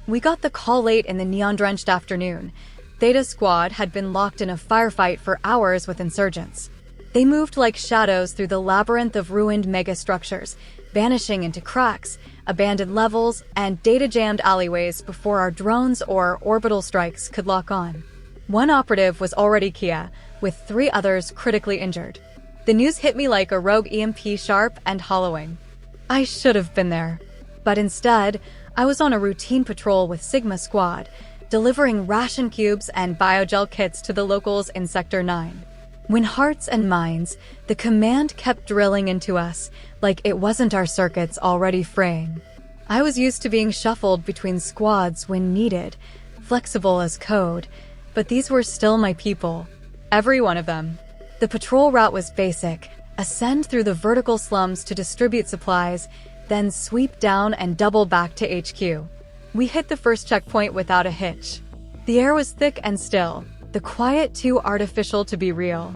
We got the call late in the neon-drenched afternoon. Theta Squad had been locked in a firefight for hours with insurgents. They moved like shadows through the labyrinth of ruined megastructures, vanishing into cracks, abandoned levels, and data-jammed alleyways before our drones or orbital strikes could lock on. One operative was already Kia, with 3 others critically injured. The news hit me like a rogue EMP, sharp and hollowing. I should have been there. But instead, I was on a routine patrol with Sigma Squad, delivering ration cubes and biogel kits to the locals in Sector 9. When hearts and minds, the command kept drilling into us, like it wasn't our circuits already fraying. I was used to being shuffled between squads when needed, flexible as code, but these were still my people. Every one of them. The patrol route was basic: ascend through the vertical slums to distribute supplies, then sweep down and double back to HQ. We hit the first checkpoint without a hitch. The air was thick and still, the quiet too artificial to be real.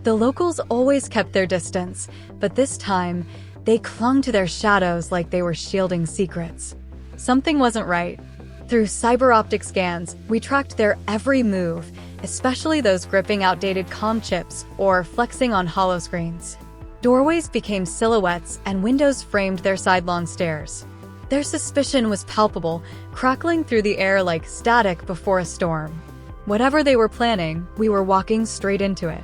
The locals always kept their distance, but this time, they clung to their shadows like they were shielding secrets. Something wasn't right. Through cyber-optic scans, we tracked their every move, especially those gripping outdated comm chips or flexing on holoscreens. Doorways became silhouettes and windows framed their sidelong stares. Their suspicion was palpable, crackling through the air like static before a storm. Whatever they were planning, we were walking straight into it.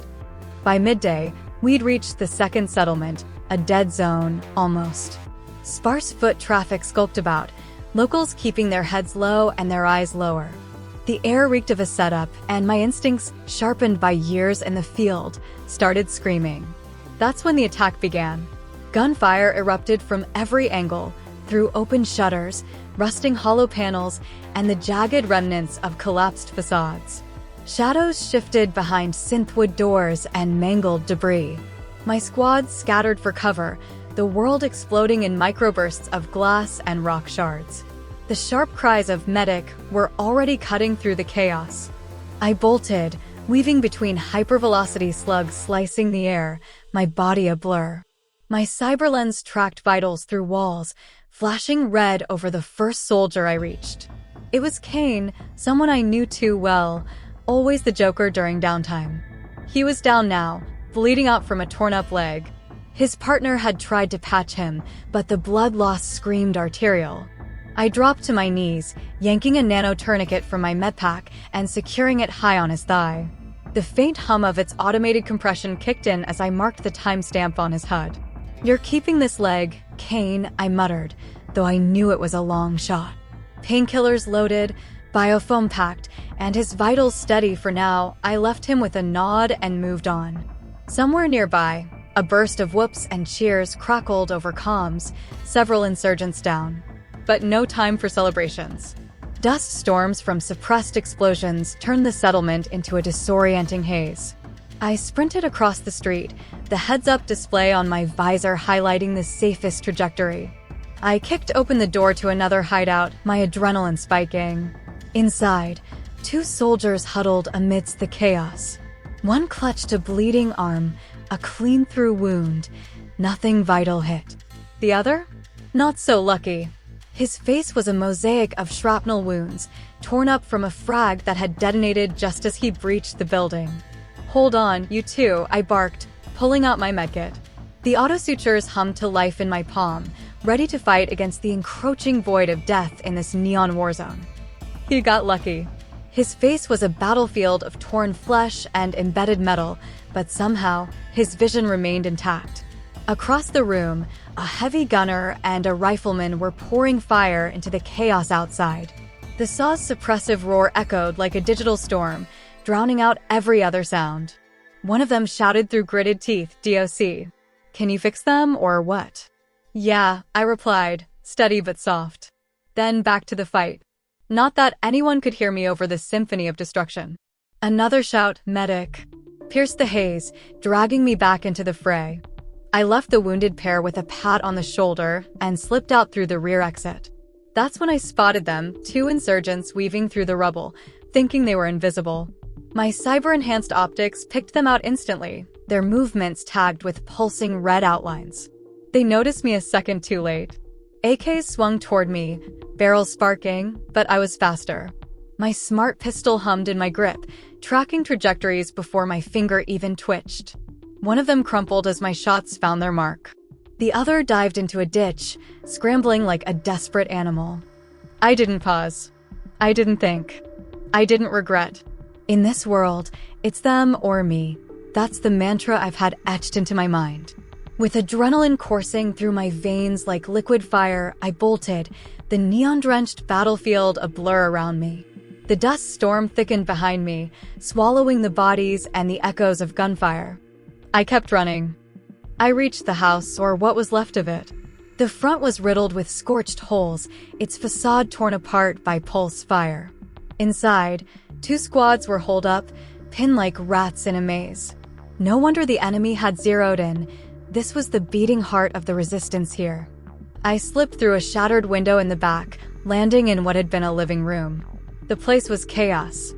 By midday, we'd reached the second settlement, a dead zone, almost. Sparse foot traffic skulked about, locals keeping their heads low and their eyes lower. The air reeked of a setup, and my instincts, sharpened by years in the field, started screaming. That's when the attack began. Gunfire erupted from every angle, through open shutters, rusting hollow panels, and the jagged remnants of collapsed facades. Shadows shifted behind synthwood doors and mangled debris. My squad scattered for cover, the world exploding in microbursts of glass and rock shards. The sharp cries of medic were already cutting through the chaos. I bolted, weaving between hypervelocity slugs slicing the air, my body a blur. My cyberlens tracked vitals through walls, flashing red over the first soldier I reached. It was Kane, someone I knew too well, always the joker during downtime. He was down now, bleeding out from a torn-up leg. His partner had tried to patch him, but the blood loss screamed arterial. I dropped to my knees, yanking a nano tourniquet from my medpack and securing it high on his thigh. The faint hum of its automated compression kicked in as I marked the timestamp on his HUD. "You're keeping this leg, Kane," I muttered, though I knew it was a long shot. Painkillers loaded, biofoam packed, and his vitals steady for now, I left him with a nod and moved on. Somewhere nearby, a burst of whoops and cheers crackled over comms, several insurgents down. But no time for celebrations. Dust storms from suppressed explosions turned the settlement into a disorienting haze. I sprinted across the street, the heads-up display on my visor highlighting the safest trajectory. I kicked open the door to another hideout, my adrenaline spiking. Inside, 2 soldiers huddled amidst the chaos. One clutched a bleeding arm, a clean-through wound. Nothing vital hit. The other? Not so lucky. His face was a mosaic of shrapnel wounds, torn up from a frag that had detonated just as he breached the building. "Hold on, you two," I barked, pulling out my medkit. The autosutures hummed to life in my palm, ready to fight against the encroaching void of death in this neon war zone. He got lucky. His face was a battlefield of torn flesh and embedded metal, but somehow, his vision remained intact. Across the room, a heavy gunner and a rifleman were pouring fire into the chaos outside. The saw's suppressive roar echoed like a digital storm, drowning out every other sound. One of them shouted through gritted teeth, "DOC. Can you fix them, or what?" "Yeah," I replied, steady but soft. Then back to the fight. Not that anyone could hear me over the symphony of destruction. Another shout, "Medic," pierced the haze, dragging me back into the fray. I left the wounded pair with a pat on the shoulder and slipped out through the rear exit. That's when I spotted them, 2 insurgents weaving through the rubble, thinking they were invisible. My cyber-enhanced optics picked them out instantly, their movements tagged with pulsing red outlines. They noticed me a second too late. AKs swung toward me, barrels sparking, but I was faster. My smart pistol hummed in my grip, tracking trajectories before my finger even twitched. One of them crumpled as my shots found their mark. The other dived into a ditch, scrambling like a desperate animal. I didn't pause. I didn't think. I didn't regret. In this world, it's them or me. That's the mantra I've had etched into my mind. With adrenaline coursing through my veins like liquid fire, I bolted, the neon-drenched battlefield a blur around me. The dust storm thickened behind me, swallowing the bodies and the echoes of gunfire. I kept running. I reached the house, or what was left of it. The front was riddled with scorched holes, its facade torn apart by pulse fire. Inside, 2 squads were holed up, pinned like rats in a maze. No wonder the enemy had zeroed in. This was the beating heart of the resistance here. I slipped through a shattered window in the back, landing in what had been a living room. The place was chaos.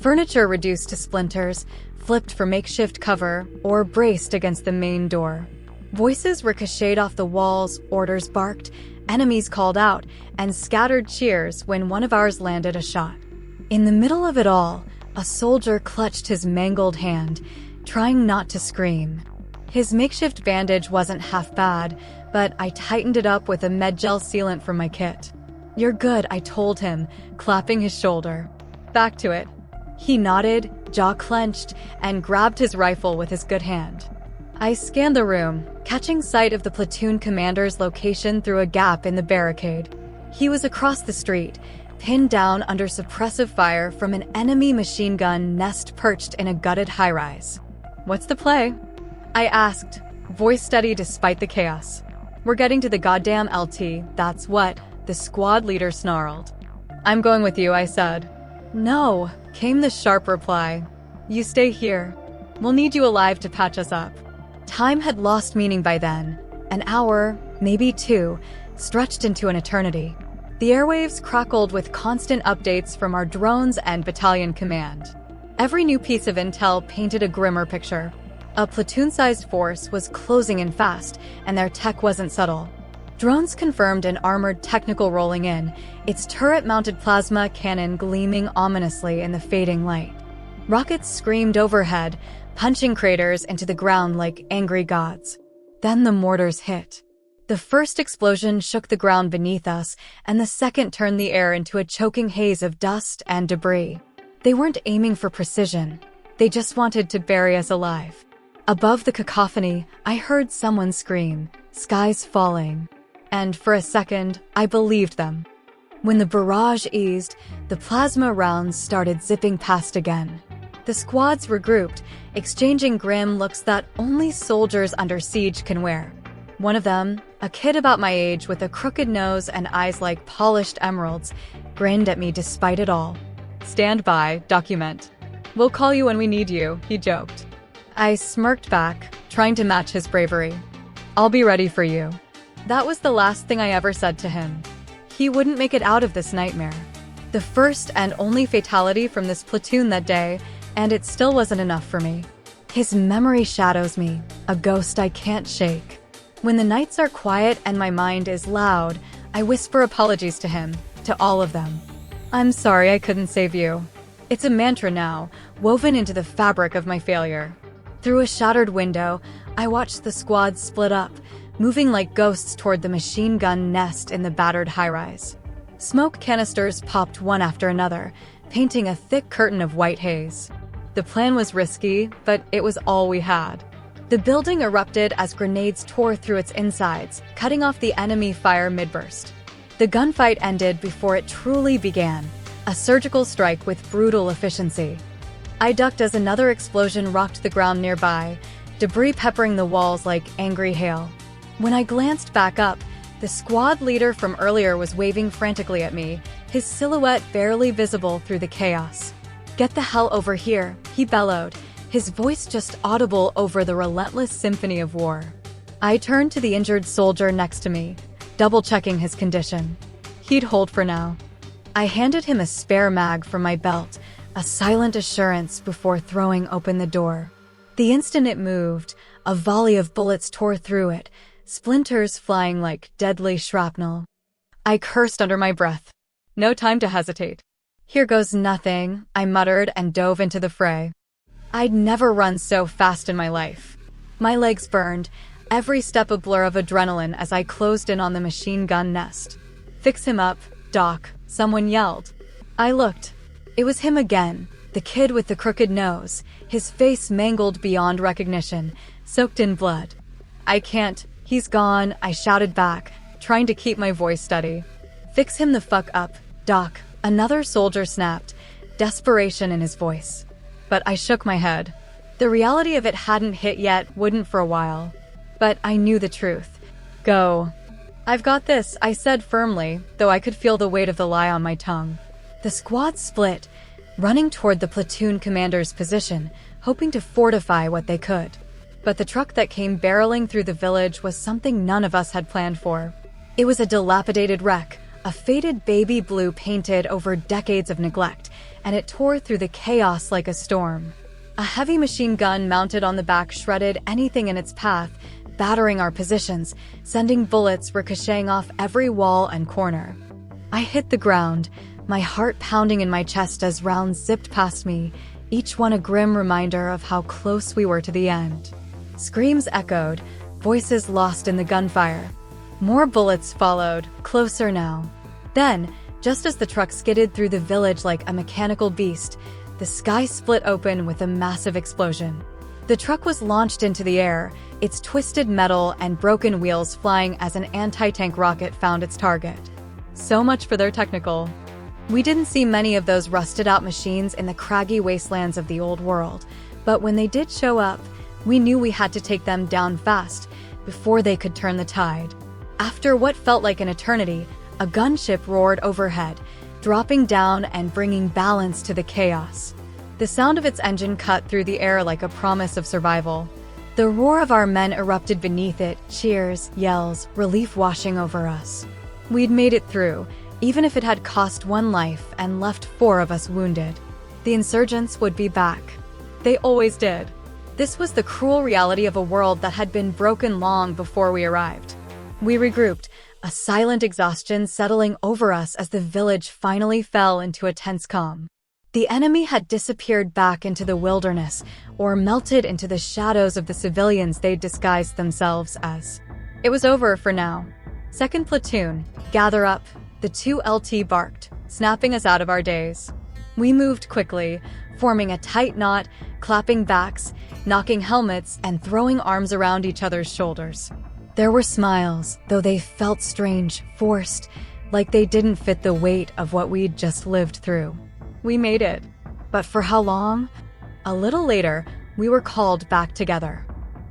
Furniture reduced to splinters, flipped for makeshift cover, or braced against the main door. Voices ricocheted off the walls, orders barked, enemies called out, and scattered cheers when one of ours landed a shot. In the middle of it all, a soldier clutched his mangled hand, trying not to scream. His makeshift bandage wasn't half bad, but I tightened it up with a medgel sealant from my kit. "You're good," I told him, clapping his shoulder. "Back to it." He nodded, jaw clenched, and grabbed his rifle with his good hand. I scanned the room, catching sight of the platoon commander's location through a gap in the barricade. He was across the street, pinned down under suppressive fire from an enemy machine gun nest perched in a gutted high-rise. "What's the play?" I asked, voice steady despite the chaos. "We're getting to the goddamn LT, that's what," the squad leader snarled. "I'm going with you," I said. "No," came the sharp reply. "You stay here. We'll need you alive to patch us up." Time had lost meaning by then. An hour, maybe 2, stretched into an eternity. The airwaves crackled with constant updates from our drones and battalion command. Every new piece of intel painted a grimmer picture. A platoon-sized force was closing in fast, and their tech wasn't subtle. Drones confirmed an armored technical rolling in, its turret-mounted plasma cannon gleaming ominously in the fading light. Rockets screamed overhead, punching craters into the ground like angry gods. Then the mortars hit. The first explosion shook the ground beneath us, and the second turned the air into a choking haze of dust and debris. They weren't aiming for precision. They just wanted to bury us alive. Above the cacophony, I heard someone scream, "Skies falling." And for a second, I believed them. When the barrage eased, the plasma rounds started zipping past again. The squads regrouped, exchanging grim looks that only soldiers under siege can wear. One of them, a kid about my age with a crooked nose and eyes like polished emeralds, grinned at me despite it all. "Stand by, document. We'll call you when we need you," he joked. I smirked back, trying to match his bravery. "I'll be ready for you." That was the last thing I ever said to him. He wouldn't make it out of this nightmare. The first and only fatality from this platoon that day, and it still wasn't enough for me. His memory shadows me, a ghost I can't shake. When the nights are quiet and my mind is loud, I whisper apologies to him, to all of them. "I'm sorry I couldn't save you." It's a mantra now, woven into the fabric of my failure. Through a shattered window, I watched the squad split up, moving like ghosts toward the machine gun nest in the battered high-rise. Smoke canisters popped one after another, painting a thick curtain of white haze. The plan was risky, but it was all we had. The building erupted as grenades tore through its insides, cutting off the enemy fire mid-burst. The gunfight ended before it truly began, a surgical strike with brutal efficiency. I ducked as another explosion rocked the ground nearby, debris peppering the walls like angry hail. When I glanced back up, the squad leader from earlier was waving frantically at me, his silhouette barely visible through the chaos. "Get the hell over here," he bellowed, his voice just audible over the relentless symphony of war. I turned to the injured soldier next to me, double-checking his condition. He'd hold for now. I handed him a spare mag from my belt, a silent assurance before throwing open the door. The instant it moved, a volley of bullets tore through it, splinters flying like deadly shrapnel. I cursed under my breath. No time to hesitate. Here goes nothing, I muttered and dove into the fray. I'd never run so fast in my life. My legs burned, every step a blur of adrenaline as I closed in on the machine gun nest. Fix him up, Doc, someone yelled. I looked. It was him again, the kid with the crooked nose, his face mangled beyond recognition, soaked in blood. I can't, he's gone, I shouted back, trying to keep my voice steady. Fix him the fuck up, Doc, another soldier snapped, desperation in his voice. But I shook my head. The reality of it hadn't hit yet, wouldn't for a while. But I knew the truth. Go. I've got this, I said firmly, though I could feel the weight of the lie on my tongue. The squad split, running toward the platoon commander's position, hoping to fortify what they could. But the truck that came barreling through the village was something none of us had planned for. It was a dilapidated wreck, a faded baby blue painted over decades of neglect, and it tore through the chaos like a storm. A heavy machine gun mounted on the back shredded anything in its path, battering our positions, sending bullets ricocheting off every wall and corner. I hit the ground, my heart pounding in my chest as rounds zipped past me, each one a grim reminder of how close we were to the end. Screams echoed, voices lost in the gunfire. More bullets followed, closer now. Then, just as the truck skidded through the village like a mechanical beast, the sky split open with a massive explosion. The truck was launched into the air, its twisted metal and broken wheels flying as an anti-tank rocket found its target. So much for their technical. We didn't see many of those rusted-out machines in the craggy wastelands of the old world, but when they did show up, we knew we had to take them down fast, before they could turn the tide. After what felt like an eternity, a gunship roared overhead, dropping down and bringing balance to the chaos. The sound of its engine cut through the air like a promise of survival. The roar of our men erupted beneath it, cheers, yells, relief washing over us. We'd made it through, even if it had cost one life and left 4 of us wounded. The insurgents would be back. They always did. This was the cruel reality of a world that had been broken long before we arrived. We regrouped, a silent exhaustion settling over us as the village finally fell into a tense calm. The enemy had disappeared back into the wilderness, or melted into the shadows of the civilians they'd disguised themselves as. It was over for now. Second platoon, gather up, the 2 LT barked, snapping us out of our days. We moved quickly, forming a tight knot, clapping backs, knocking helmets, and throwing arms around each other's shoulders. There were smiles, though they felt strange, forced, like they didn't fit the weight of what we'd just lived through. We made it. But for how long? A little later, we were called back together.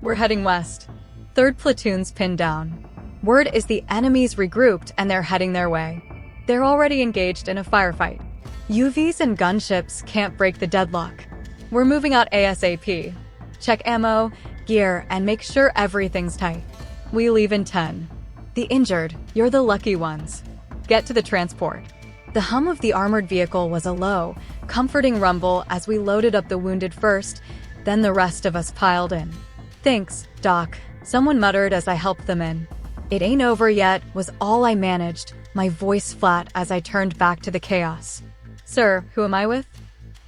We're heading west. 3rd platoon's pinned down. Word is the enemy's regrouped and they're heading their way. They're already engaged in a firefight. UVs and gunships can't break the deadlock. We're moving out ASAP. Check ammo, gear, and make sure everything's tight. We leave in 10. The injured, you're the lucky ones. Get to the transport. The hum of the armored vehicle was a low, comforting rumble as we loaded up the wounded first, then the rest of us piled in. Thanks, Doc, someone muttered as I helped them in. It ain't over yet, was all I managed, my voice flat as I turned back to the chaos. Sir, who am I with?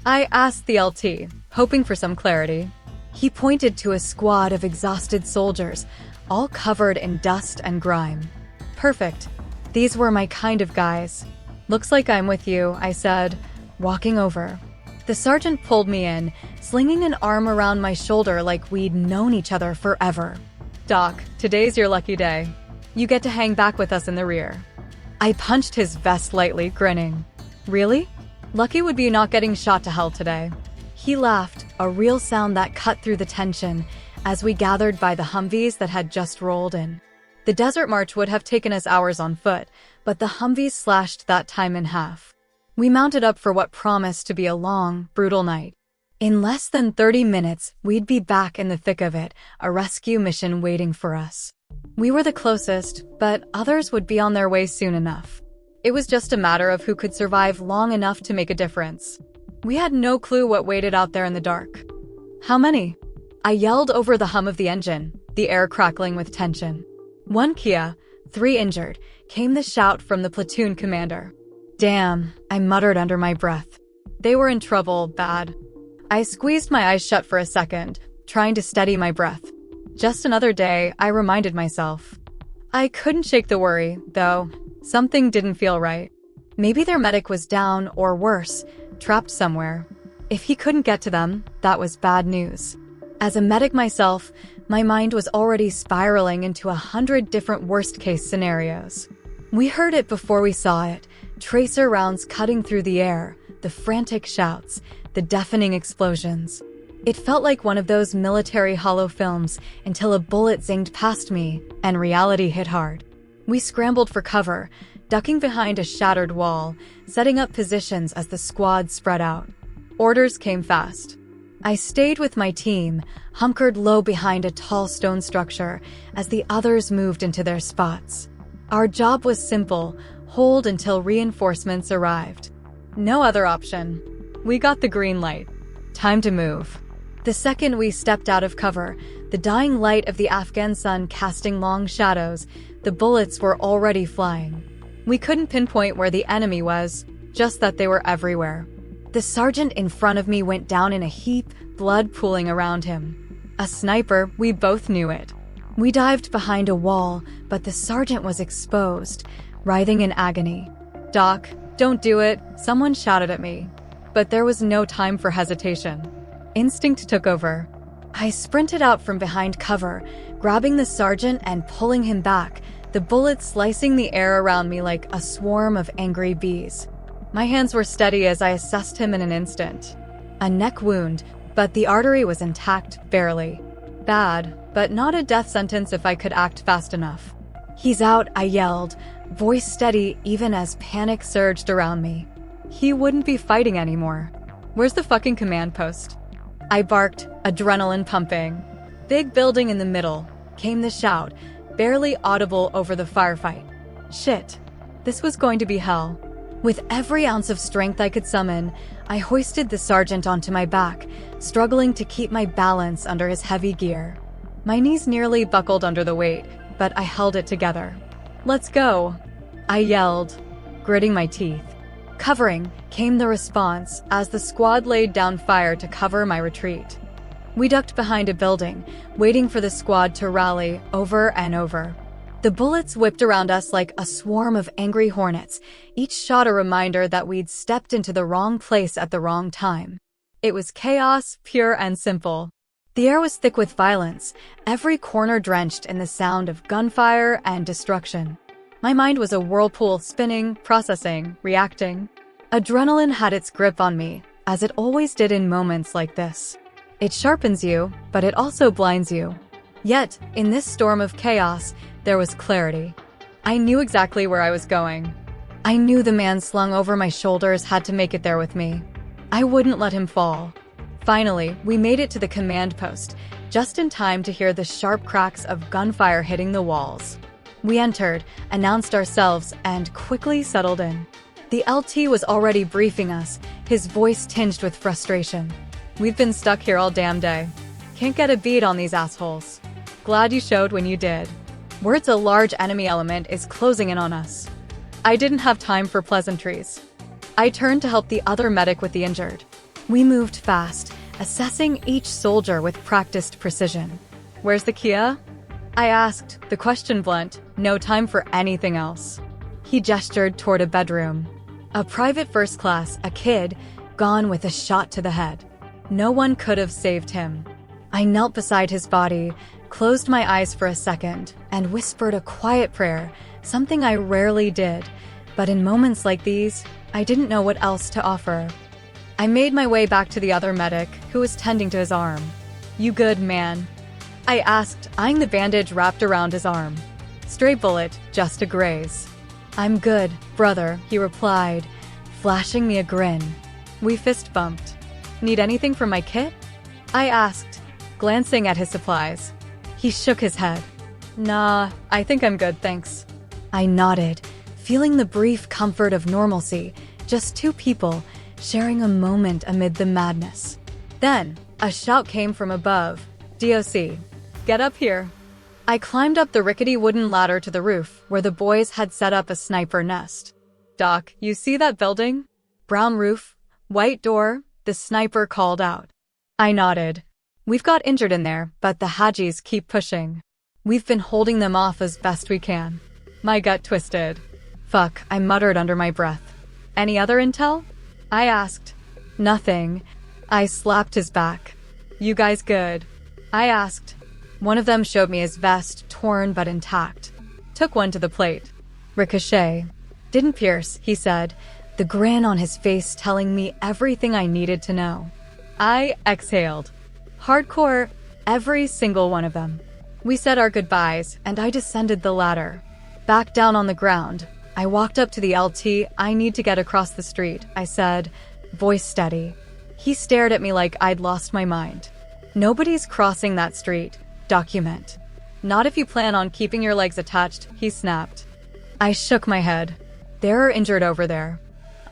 I asked the LT, hoping for some clarity. He pointed to a squad of exhausted soldiers, all covered in dust and grime. Perfect. These were my kind of guys. Looks like I'm with you, I said, walking over. The sergeant pulled me in, slinging an arm around my shoulder like we'd known each other forever. Doc, today's your lucky day. You get to hang back with us in the rear. I punched his vest lightly, grinning. Really? Lucky would be not getting shot to hell today. He laughed, a real sound that cut through the tension, as we gathered by the Humvees that had just rolled in. The desert march would have taken us hours on foot, but the Humvees slashed that time in half. We mounted up for what promised to be a long, brutal night. In less than 30 minutes, we'd be back in the thick of it, a rescue mission waiting for us. We were the closest, but others would be on their way soon enough. It was just a matter of who could survive long enough to make a difference. We had no clue what waited out there in the dark. How many? I yelled over the hum of the engine, the air crackling with tension. 1 Kia, 3 injured, came the shout from the platoon commander. Damn, I muttered under my breath. They were in trouble, bad. I squeezed my eyes shut for a second, trying to steady my breath. Just another day, I reminded myself. I couldn't shake the worry, though. Something didn't feel right. Maybe their medic was down, or worse, trapped somewhere. If he couldn't get to them, that was bad news. As a medic myself, my mind was already spiraling into 100 different worst-case scenarios. We heard it before we saw it, tracer rounds cutting through the air, the frantic shouts, the deafening explosions. It felt like one of those military hollow films until a bullet zinged past me and reality hit hard. We scrambled for cover, ducking behind a shattered wall, setting up positions as the squad spread out. Orders came fast. I stayed with my team, hunkered low behind a tall stone structure as the others moved into their spots. Our job was simple: hold until reinforcements arrived. No other option. We got the green light. Time to move. The second we stepped out of cover, the dying light of the Afghan sun casting long shadows, the bullets were already flying. We couldn't pinpoint where the enemy was, just that they were everywhere. The sergeant in front of me went down in a heap, blood pooling around him. A sniper, we both knew it. We dived behind a wall, but the sergeant was exposed, writhing in agony. "Doc, don't do it," someone shouted at me. But there was no time for hesitation. Instinct took over. I sprinted out from behind cover, grabbing the sergeant and pulling him back, the bullets slicing the air around me like a swarm of angry bees. My hands were steady as I assessed him in an instant. A neck wound, but the artery was intact, barely. Bad, but not a death sentence if I could act fast enough. "He's out," I yelled, voice steady even as panic surged around me. He wouldn't be fighting anymore. "Where's the fucking command post?" I barked, adrenaline pumping. "Big building in the middle," came the shout, barely audible over the firefight. Shit. This was going to be hell. With every ounce of strength I could summon, I hoisted the sergeant onto my back, struggling to keep my balance under his heavy gear. My knees nearly buckled under the weight, but I held it together. "Let's go," I yelled, gritting my teeth. "Covering," came the response as the squad laid down fire to cover my retreat. We ducked behind a building, waiting for the squad to rally over and over. The bullets whipped around us like a swarm of angry hornets, each shot a reminder that we'd stepped into the wrong place at the wrong time. It was chaos, pure and simple. The air was thick with violence, every corner drenched in the sound of gunfire and destruction. My mind was a whirlpool, spinning, processing, reacting. Adrenaline had its grip on me, as it always did in moments like this. It sharpens you, but it also blinds you. Yet, in this storm of chaos, there was clarity. I knew exactly where I was going. I knew the man slung over my shoulders had to make it there with me. I wouldn't let him fall. Finally, we made it to the command post, just in time to hear the sharp cracks of gunfire hitting the walls. We entered, announced ourselves, and quickly settled in. The LT was already briefing us, his voice tinged with frustration. "We've been stuck here all damn day. Can't get a beat on these assholes. Glad you showed when you did. Word's a large enemy element is closing in on us." I didn't have time for pleasantries. I turned to help the other medic with the injured. We moved fast, assessing each soldier with practiced precision. "Where's the Kia?" I asked, the question blunt, no time for anything else. He gestured toward a bedroom. A private first class, a kid, gone with a shot to the head. No one could have saved him. I knelt beside his body, closed my eyes for a second, and whispered a quiet prayer, something I rarely did. But in moments like these, I didn't know what else to offer. I made my way back to the other medic, who was tending to his arm. "You good, man?" I asked, eyeing the bandage wrapped around his arm. "Stray bullet, just a graze." "I'm good, brother," he replied, flashing me a grin. We fist bumped. "Need anything from my kit?" I asked, glancing at his supplies. He shook his head. "Nah, I think I'm good, thanks." I nodded, feeling the brief comfort of normalcy, just two people, sharing a moment amid the madness. Then, a shout came from above. "DOC, get up here." I climbed up the rickety wooden ladder to the roof, where the boys had set up a sniper nest. "Doc, you see that building? Brown roof, white door," the sniper called out. I nodded. "We've got injured in there, but the Hajis keep pushing. We've been holding them off as best we can." My gut twisted. "Fuck," I muttered under my breath. "Any other intel?" I asked. "Nothing." I slapped his back. "You guys good?" I asked. One of them showed me his vest, torn but intact. Took one to the plate. "Ricochet. Didn't pierce," he said, the grin on his face telling me everything I needed to know. I exhaled. Hardcore, every single one of them. We said our goodbyes, and I descended the ladder. Back down on the ground, I walked up to the LT. "I need to get across the street," I said, voice steady. He stared at me like I'd lost my mind. "Nobody's crossing that street. Document." "Not if you plan on keeping your legs attached," he snapped. I shook my head. "They're injured over there."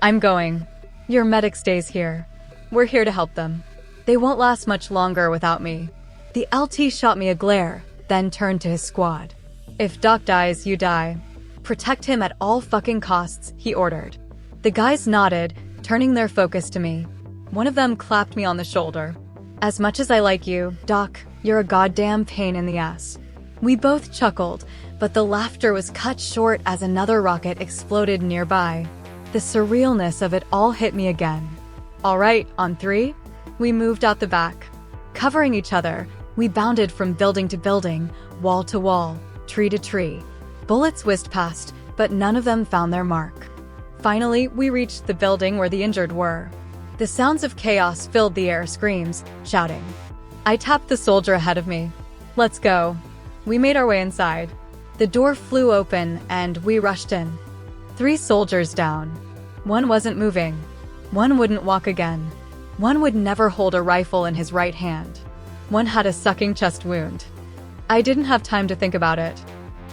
"I'm going. Your medic stays here. We're here to help them. They won't last much longer without me." The LT shot me a glare, then turned to his squad. "If Doc dies, you die. Protect him at all fucking costs," he ordered. The guys nodded, turning their focus to me. One of them clapped me on the shoulder. "As much as I like you, Doc, you're a goddamn pain in the ass." We both chuckled, but the laughter was cut short as another rocket exploded nearby. The surrealness of it all hit me again. "All right, on three?" We moved out the back. Covering each other, we bounded from building to building, wall to wall, tree to tree. Bullets whizzed past, but none of them found their mark. Finally, we reached the building where the injured were. The sounds of chaos filled the air, screams, shouting. I tapped the soldier ahead of me. "Let's go." We made our way inside. The door flew open, and we rushed in. 3 soldiers down. One wasn't moving. One wouldn't walk again. One would never hold a rifle in his right hand. One had a sucking chest wound. I didn't have time to think about it.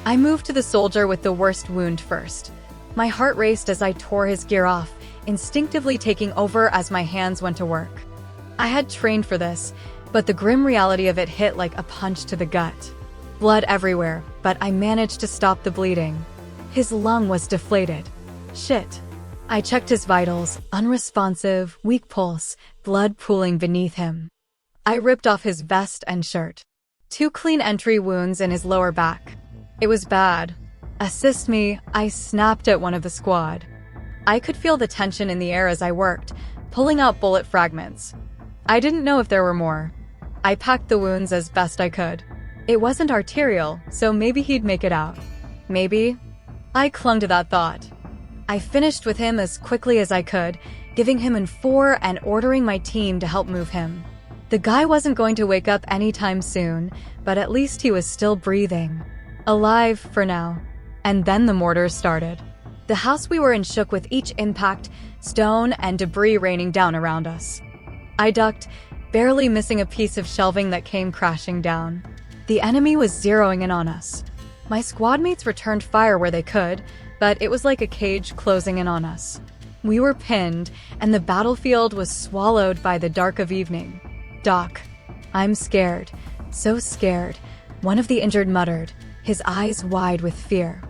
I moved to the soldier with the worst wound first. My heart raced as I tore his gear off, instinctively taking over as my hands went to work. I had trained for this, but the grim reality of it hit like a punch to the gut. Blood everywhere, but I managed to stop the bleeding. His lung was deflated. Shit. I checked his vitals, unresponsive, weak pulse, blood pooling beneath him. I ripped off his vest and shirt. 2 clean entry wounds in his lower back. It was bad. "Assist me," I snapped at one of the squad. I could feel the tension in the air as I worked, pulling out bullet fragments. I didn't know if there were more. I packed the wounds as best I could. It wasn't arterial, so maybe he'd make it out. Maybe. I clung to that thought. I finished with him as quickly as I could, giving him an 4 and ordering my team to help move him. The guy wasn't going to wake up anytime soon, but at least he was still breathing. Alive for now. And then the mortars started. The house we were in shook with each impact, stone and debris raining down around us. I ducked, barely missing a piece of shelving that came crashing down. The enemy was zeroing in on us. My squad mates returned fire where they could, but it was like a cage closing in on us. We were pinned, and the battlefield was swallowed by the dark of evening. "Doc, I'm scared. So scared," one of the injured muttered, his eyes wide with fear.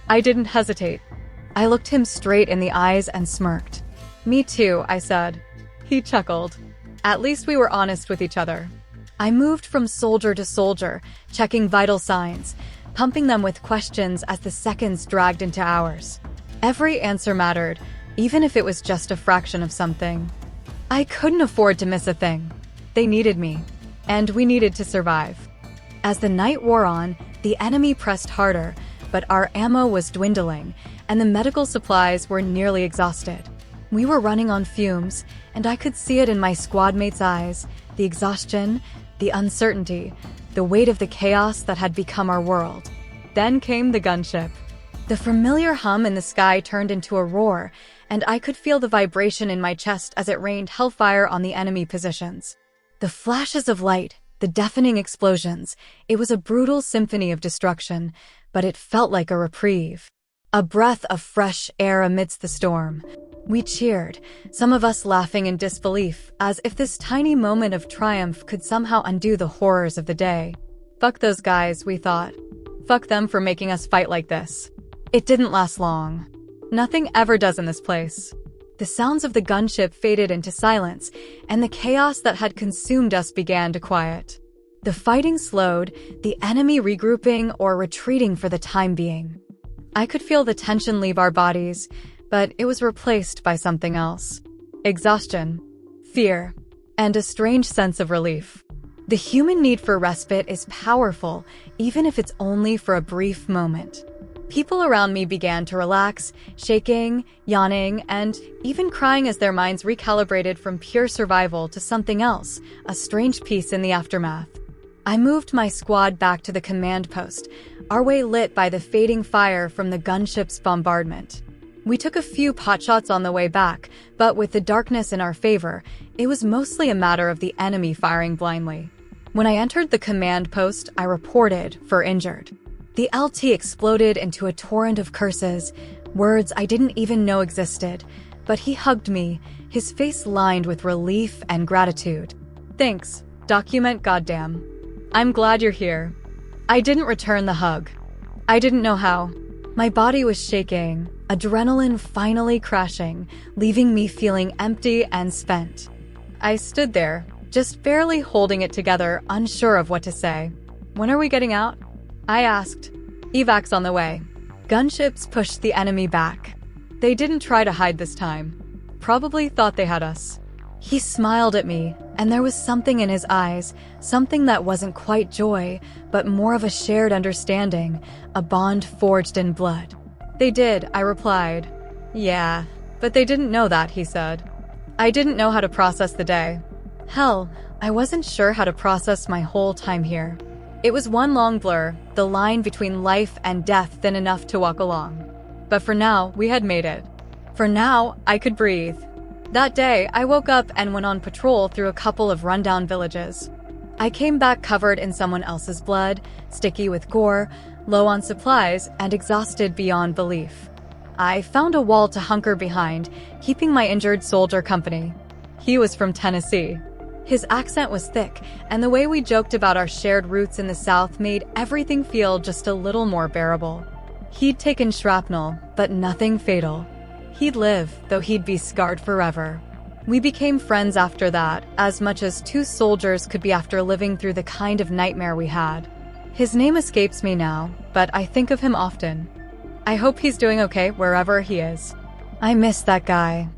I didn't hesitate. I looked him straight in the eyes and smirked. "Me too," I said. He chuckled. At least we were honest with each other. I moved from soldier to soldier, checking vital signs, pumping them with questions as the seconds dragged into hours. Every answer mattered, even if it was just a fraction of something. I couldn't afford to miss a thing. They needed me, and we needed to survive. As the night wore on, the enemy pressed harder, but our ammo was dwindling, and the medical supplies were nearly exhausted. We were running on fumes, and I could see it in my squad mates' eyes, the exhaustion, the uncertainty, the weight of the chaos that had become our world. Then came the gunship. The familiar hum in the sky turned into a roar, and I could feel the vibration in my chest as it rained hellfire on the enemy positions. The flashes of light, the deafening explosions, it was a brutal symphony of destruction, but it felt like a reprieve. A breath of fresh air amidst the storm. We cheered, some of us laughing in disbelief, as if this tiny moment of triumph could somehow undo the horrors of the day. Fuck those guys, we thought. Fuck them for making us fight like this. It didn't last long. Nothing ever does in this place. The sounds of the gunship faded into silence, and the chaos that had consumed us began to quiet. The fighting slowed, the enemy regrouping or retreating for the time being. I could feel the tension leave our bodies, but it was replaced by something else. Exhaustion, fear, and a strange sense of relief. The human need for respite is powerful, even if it's only for a brief moment. People around me began to relax, shaking, yawning, and even crying as their minds recalibrated from pure survival to something else, a strange peace in the aftermath. I moved my squad back to the command post, our way lit by the fading fire from the gunship's bombardment. We took a few potshots on the way back, but with the darkness in our favor, it was mostly a matter of the enemy firing blindly. When I entered the command post, I reported for injured. The LT exploded into a torrent of curses, words I didn't even know existed, but he hugged me, his face lined with relief and gratitude. Thanks, document goddamn. I'm glad you're here. I didn't return the hug. I didn't know how. My body was shaking, adrenaline finally crashing, leaving me feeling empty and spent. I stood there, just barely holding it together, unsure of what to say. When are we getting out? I asked. Evac's on the way. Gunships pushed the enemy back. They didn't try to hide this time. Probably thought they had us. He smiled at me, and there was something in his eyes, something that wasn't quite joy, but more of a shared understanding, a bond forged in blood. They did, I replied. Yeah, but they didn't know that, he said. I didn't know how to process the day. Hell, I wasn't sure how to process my whole time here. It was one long blur, the line between life and death thin enough to walk along. But for now, we had made it. For now, I could breathe. That day, I woke up and went on patrol through a couple of rundown villages. I came back covered in someone else's blood, sticky with gore, low on supplies, and exhausted beyond belief. I found a wall to hunker behind, keeping my injured soldier company. He was from Tennessee. His accent was thick, and the way we joked about our shared roots in the South made everything feel just a little more bearable. He'd taken shrapnel, but nothing fatal. He'd live, though he'd be scarred forever. We became friends after that, as much as two soldiers could be after living through the kind of nightmare we had. His name escapes me now, but I think of him often. I hope he's doing okay wherever he is. I miss that guy.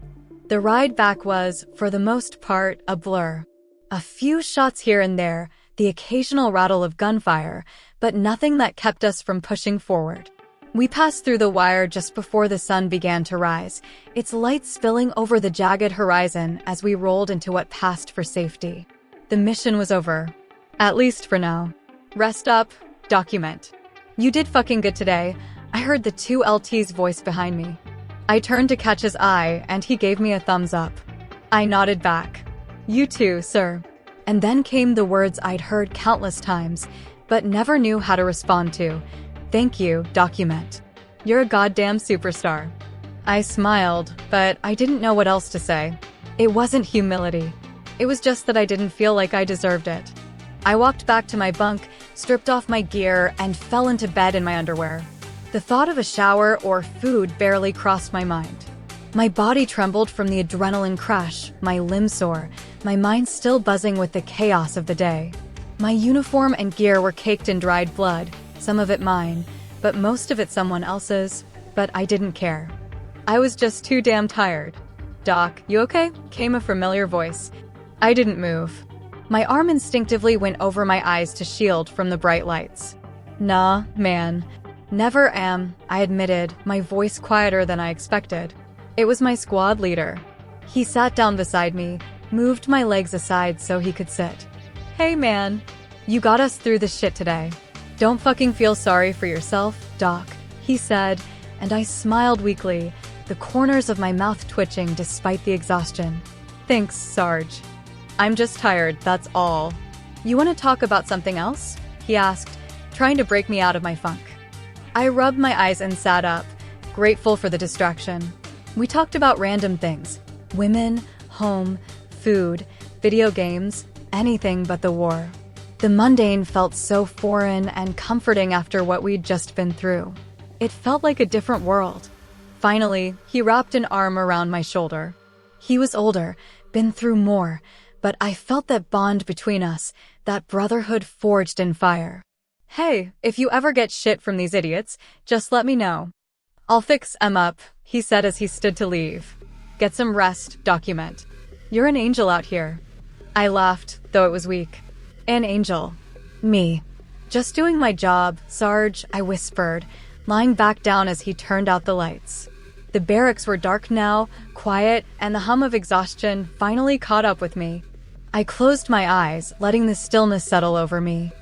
The ride back was, for the most part, a blur. A few shots here and there, the occasional rattle of gunfire, but nothing that kept us from pushing forward. We passed through the wire just before the sun began to rise, its light spilling over the jagged horizon as we rolled into what passed for safety. The mission was over. At least for now. Rest up, document. You did fucking good today. I heard the 2LT's voice behind me. I turned to catch his eye, and he gave me a thumbs up. I nodded back. You too, sir. And then came the words I'd heard countless times, but never knew how to respond to. Thank you, document. You're a goddamn superstar. I smiled, but I didn't know what else to say. It wasn't humility. It was just that I didn't feel like I deserved it. I walked back to my bunk, stripped off my gear, and fell into bed in my underwear. The thought of a shower or food barely crossed my mind. My body trembled from the adrenaline crash, my limbs sore, my mind still buzzing with the chaos of the day. My uniform and gear were caked in dried blood, some of it mine, but most of it someone else's, but I didn't care. I was just too damn tired. Doc, you okay? Came a familiar voice. I didn't move. My arm instinctively went over my eyes to shield from the bright lights. Nah, man. Never am, I admitted, my voice quieter than I expected. It was my squad leader. He sat down beside me, moved my legs aside so he could sit. Hey man, you got us through this shit today. Don't fucking feel sorry for yourself, Doc, he said, and I smiled weakly, the corners of my mouth twitching despite the exhaustion. Thanks, Sarge. I'm just tired, that's all. You want to talk about something else? He asked, trying to break me out of my funk. I rubbed my eyes and sat up, grateful for the distraction. We talked about random things. Women, home, food, video games, anything but the war. The mundane felt so foreign and comforting after what we'd just been through. It felt like a different world. Finally, he wrapped an arm around my shoulder. He was older, been through more, but I felt that bond between us, that brotherhood forged in fire. "Hey, if you ever get shit from these idiots, just let me know. I'll fix 'em up," he said as he stood to leave. "Get some rest, document. You're an angel out here." I laughed, though it was weak. "An angel? Me. Just doing my job, Sarge," I whispered, lying back down as he turned out the lights. The barracks were dark now, quiet, and the hum of exhaustion finally caught up with me. I closed my eyes, letting the stillness settle over me.